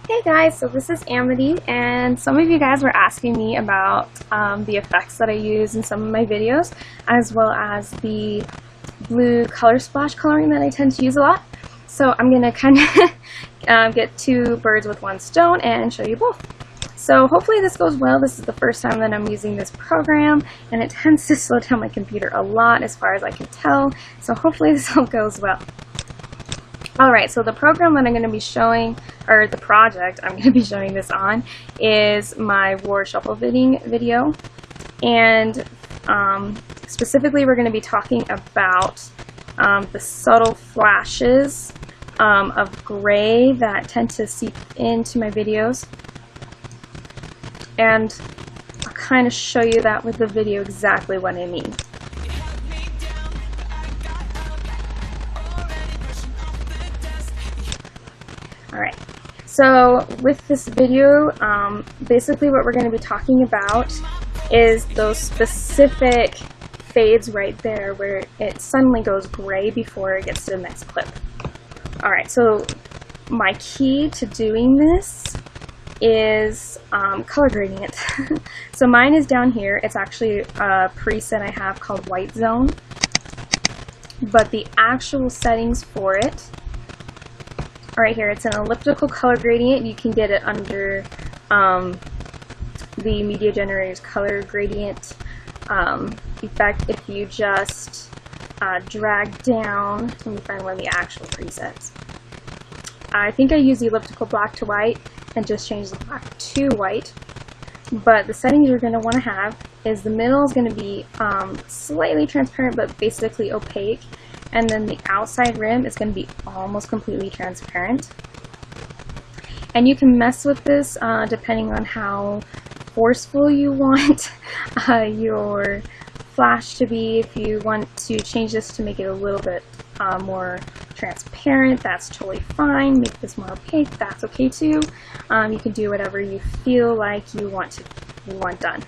Hey guys, so this is Amity, and some of you guys were asking me about the effects that I use in some of my videos, as well as the blue color splash coloring that I tend to use a lot. So I'm going to kind of get two birds with one stone and show you both. So hopefully this goes well. This is the first time that I'm using this program, and it tends to slow down my computer a lot as far as I can tell, so hopefully this all goes well. Alright, so the program that I'm going to be showing, or the project I'm going to be showing this on, is my war shuffle video. And specifically we're going to be talking about the subtle flashes of gray that tend to seep into my videos. And I'll kind of show you that with the video exactly what I mean. Alright, so with this video, basically what we're going to be talking about is those specific fades right there where it suddenly goes gray before it gets to the next clip. Alright, so my key to doing this is color gradient. So mine is down here. It's actually a preset I have called White Zone, but the actual settings for it right here, it's an elliptical color gradient. You can get it under the media generator's color gradient effect if you just drag down. Let me find one of the actual presets. I think I use the elliptical black to white and just change the black to white. But the settings you're going to want to have is the middle is going to be slightly transparent but basically opaque. And then the outside rim is going to be almost completely transparent. And you can mess with this depending on how forceful you want your flash to be. If you want to change this to make it a little bit more transparent, that's totally fine. Make this more opaque, that's okay too. You can do whatever you feel like you want done.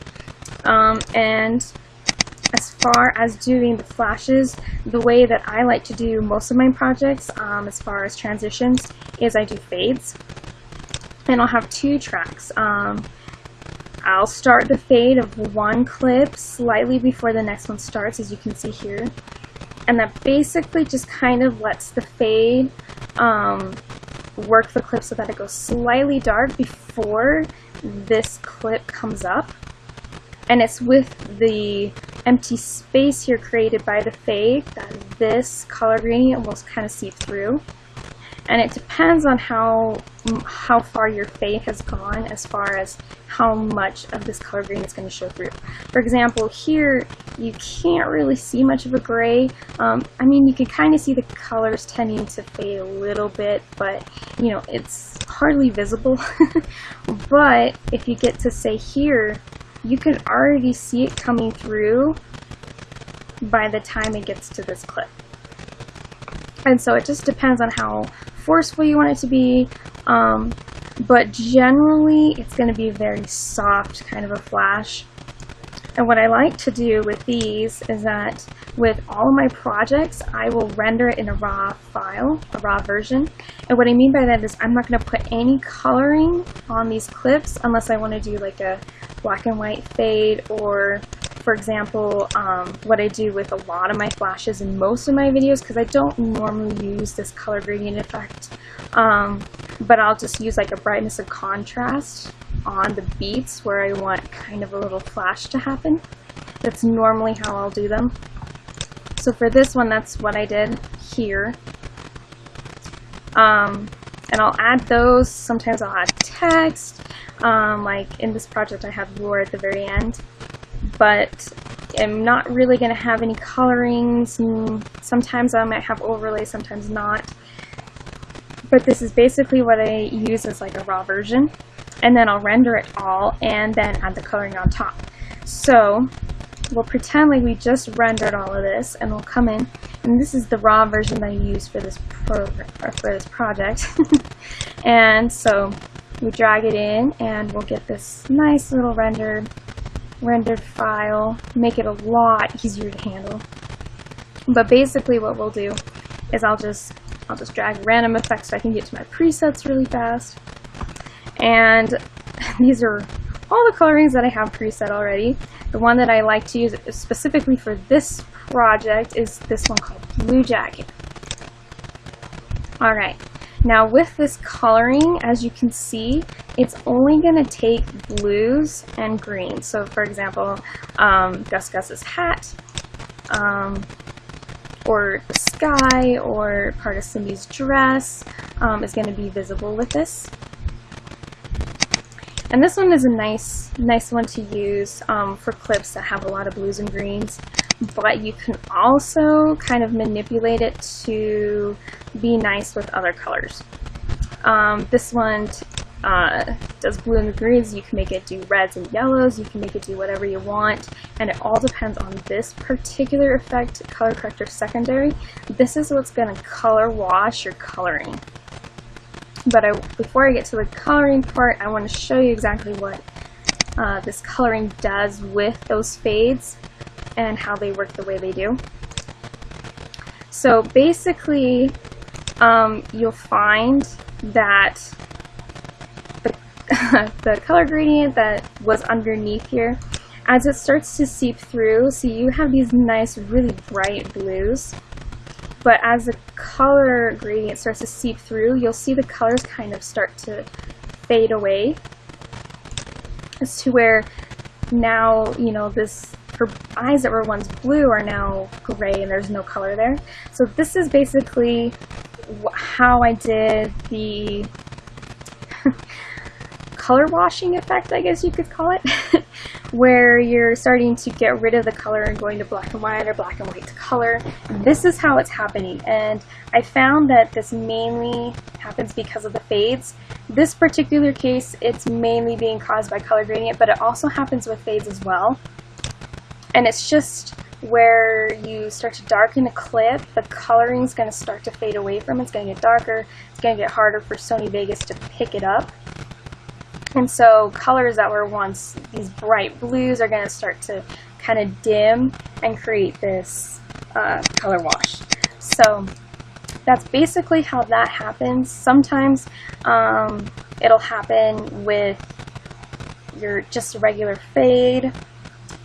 And as far as doing the flashes, the way that I like to do most of my projects, as far as transitions, is I do fades. And I'll have two tracks. I'll start the fade of one clip slightly before the next one starts, as you can see here. And that basically just kind of lets the fade work the clip so that it goes slightly dark before this clip comes up. And it's with the empty space here created by the fade that this color gradient will kind of seep through. And it depends on how far your fade has gone as far as how much of this color gradient is going to show through. For example, here you can't really see much of a gray. I mean, you can kind of see the colors tending to fade a little bit, but you know, it's hardly visible. But if you get to say here, you can already see it coming through by the time it gets to this clip. And so it just depends on how forceful you want it to be, but generally it's going to be a very soft kind of a flash. And what I like to do with these is that with all of my projects, I will render it in a raw file, a raw version. And what I mean by that is I'm not going to put any coloring on these clips unless I want to do like a black and white fade, or for example, what I do with a lot of my flashes in most of my videos, because I don't normally use this color gradient effect, but I'll just use like a brightness of contrast on the beats where I want kind of a little flash to happen. That's normally how I'll do them. So for this one, that's what I did here. And I'll add those. Sometimes I'll add text. Like in this project I have lore at the very end. But I'm not really going to have any colorings. Sometimes I might have overlays, sometimes not. But this is basically what I use as like a raw version. And then I'll render it all and then add the coloring on top. So we'll pretend like we just rendered all of this, and we'll come in, and this is the raw version that I use for this program, or for this project. And so we drag it in, and we'll get this nice little rendered file, make it a lot easier to handle. But basically what we'll do is I'll just drag random effects so I can get to my presets really fast. And these are all the colorings that I have preset already. The one that I like to use specifically for this project is this one called Blue Jacket. Alright, now with this coloring, as you can see, it's only going to take blues and greens. So for example, Gus Gus's hat, or the sky, or part of Cindy's dress is going to be visible with this. And this one is a nice one to use for clips that have a lot of blues and greens, but you can also kind of manipulate it to be nice with other colors. This one does blue and greens. You can make it do reds and yellows, you can make it do whatever you want, and it all depends on this particular effect, color corrector secondary. This is what's going to color wash your coloring. But before I get to the coloring part, I want to show you exactly what this coloring does with those fades and how they work the way they do. So basically, you'll find that the color gradient that was underneath here, as it starts to seep through, so you have these nice, really bright blues. But as the color gradient starts to seep through, you'll see the colors kind of start to fade away. As to where now, you know, her eyes that were once blue are now gray and there's no color there. So this is basically how I did the color washing effect, I guess you could call it, where you're starting to get rid of the color and going to black and white or black and white to color. This is how it's happening, and I found that this mainly happens because of the fades. This particular case, it's mainly being caused by color gradient, but it also happens with fades as well. And it's just where you start to darken a clip, the coloring is going to start to fade away from it. It's going to get darker, it's going to get harder for Sony Vegas to pick it up. And so colors that were once these bright blues are going to start to kind of dim and create this color wash. So that's basically how that happens. Sometimes it'll happen with your just regular fade.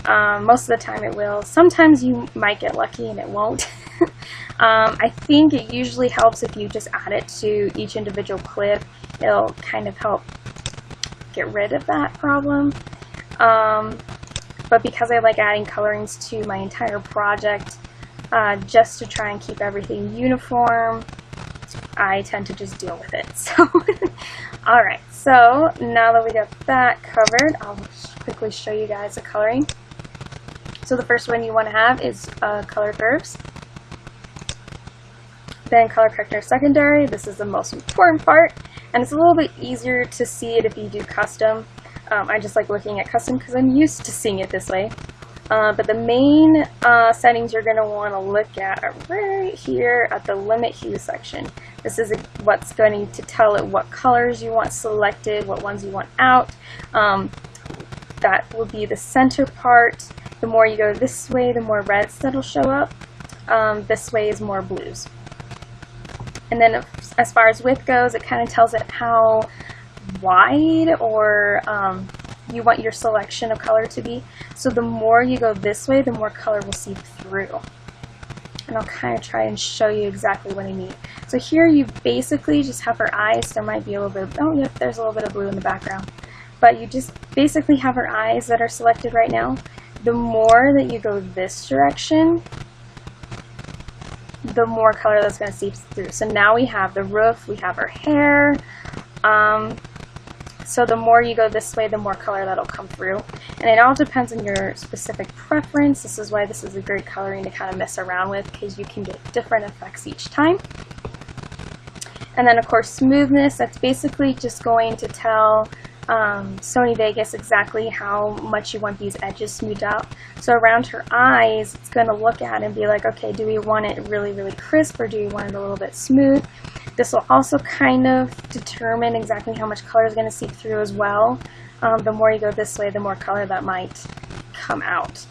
Most of the time it will. Sometimes you might get lucky and it won't. I think it usually helps if you just add it to each individual clip. It'll kind of help get rid of that problem. But because I like adding colorings to my entire project, just to try and keep everything uniform, I tend to just deal with it. So, alright, so now that we got that covered, I'll quickly show you guys the coloring. So the first one you want to have is color curves. Then color corrector secondary. This is the most important part, and it's a little bit easier to see it if you do custom. I just like looking at custom because I'm used to seeing it this way. But the main settings you're going to want to look at are right here at the limit hue section. This is what's going to tell it what colors you want selected, what ones you want out. That will be the center part. The more you go this way, the more reds that'll show up. This way is more blues. And then as far as width goes, it kind of tells it how wide or you want your selection of color to be. So the more you go this way, the more color will seep through. And I'll kind of try and show you exactly what I mean. So here you basically just have her eyes. There might be a little bit of, oh yep, there's a little bit of blue in the background. But you just basically have her eyes that are selected right now. The more that you go this direction, the more color that's going to seep through. So now we have the roof, we have her hair. So the more you go this way, the more color that'll come through. And it all depends on your specific preference. This is why this is a great coloring to kind of mess around with, because you can get different effects each time. And then of course smoothness, that's basically just going to tell Sony Vegas exactly how much you want these edges smoothed out. So around her eyes, it's going to look at it and be like, okay, do we want it really, really crisp, or do we want it a little bit smooth? This will also kind of determine exactly how much color is going to seep through as well. The more you go this way, the more color that might come out.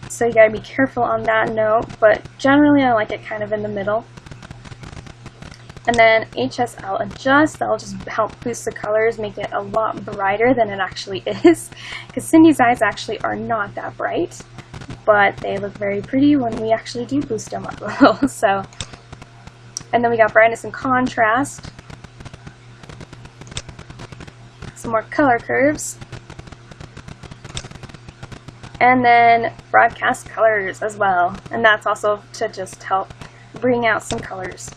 So you got to be careful on that note, but generally I like it kind of in the middle. And then HSL Adjust, that'll just help boost the colors, make it a lot brighter than it actually is. Because Cindy's eyes actually are not that bright, but they look very pretty when we actually do boost them up a little. So, and then we got brightness and contrast. Some more color curves. And then broadcast colors as well. And that's also to just help bring out some colors.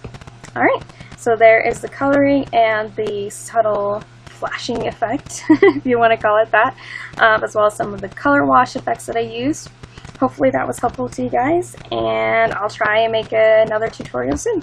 Alright, so there is the coloring and the subtle flashing effect, if you want to call it that, as well as some of the color wash effects that I used. Hopefully that was helpful to you guys, and I'll try and make another tutorial soon.